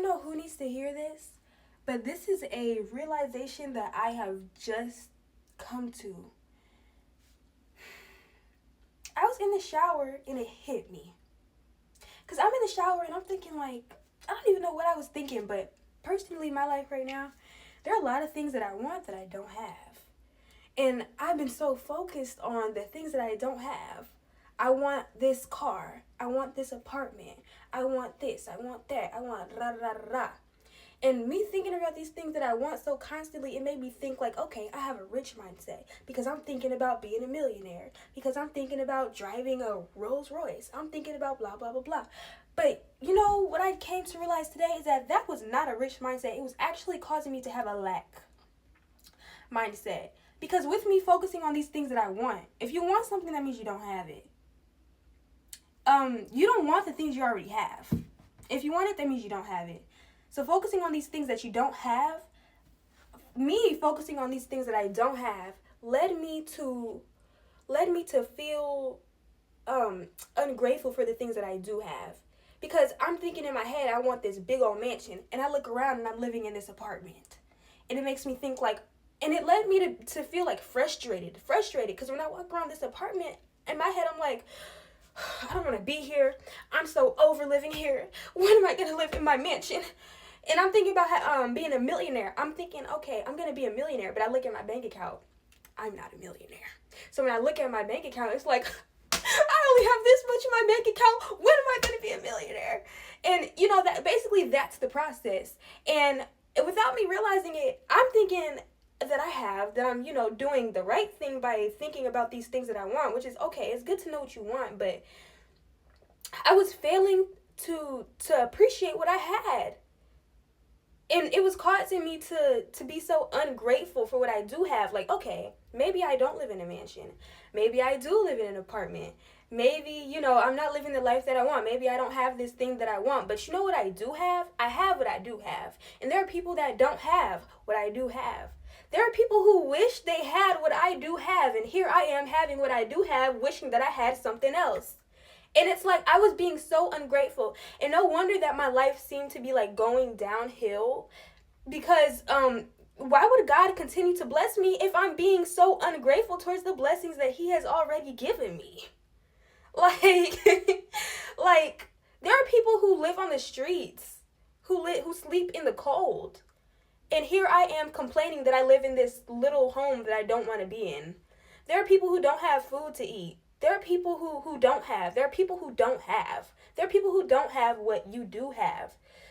don't know who needs to hear this, but this is a realization that I have just come to. I was in the shower and it hit me. Because I'm in the shower and I'm thinking, like, I don't even know what I was thinking, but personally, in my life right now, there are a lot of things that I want that I don't have. And I've been so focused on the things that I don't have. I want this car. I want this apartment. I want this. I want that. I want rah, rah, rah. And me thinking about these things that I want so constantly, it made me think like, okay, I have a rich mindset because I'm thinking about being a millionaire, because I'm thinking about driving a Rolls Royce. I'm thinking about blah, blah, blah, blah. But you know what I came to realize today is that was not a rich mindset. It was actually causing me to have a lack mindset. Because with me focusing on these things that I want, if you want something, that means you don't have it. You don't want the things you already have. If you want it, that means you don't have it. So focusing on these things that you don't have, me focusing on these things that I don't have, led me to feel ungrateful for the things that I do have. Because I'm thinking in my head, I want this big old mansion, and I look around and I'm living in this apartment. And it makes me think like, and it led me to feel like frustrated, because when I walk around this apartment, in my head I'm like, I don't want to be here. I'm so over living here. When am I going to live in my mansion? And I'm thinking about being a millionaire. I'm thinking, okay, I'm going to be a millionaire, but I look at my bank account. I'm not a millionaire. So when I look at my bank account, it's like, I only have this much in my bank account. When am I going to be a millionaire? And, you know, that's the process. And without me realizing it, I'm thinking that I'm, you know, doing the right thing by thinking about these things that I want, which is okay. It's good to know what you want, but I was failing to appreciate what I had. And it was causing me to be so ungrateful for what I do have. Like, okay, maybe I don't live in a mansion. Maybe I do live in an apartment. Maybe, you know, I'm not living the life that I want. Maybe I don't have this thing that I want. But you know what I do have? I have what I do have. And there are people that don't have what I do have. There are people who wish they had what I do have. And here I am having what I do have, wishing that I had something else. And it's like I was being so ungrateful. And no wonder that my life seemed to be like going downhill. Because why would God continue to bless me if I'm being so ungrateful towards the blessings that He has already given me? Like, like there are people who live on the streets, who sleep in the cold. And here I am complaining that I live in this little home that I don't want to be in. There are people who don't have food to eat. There are people who don't have. There are people who don't have. There are people who don't have what you do have.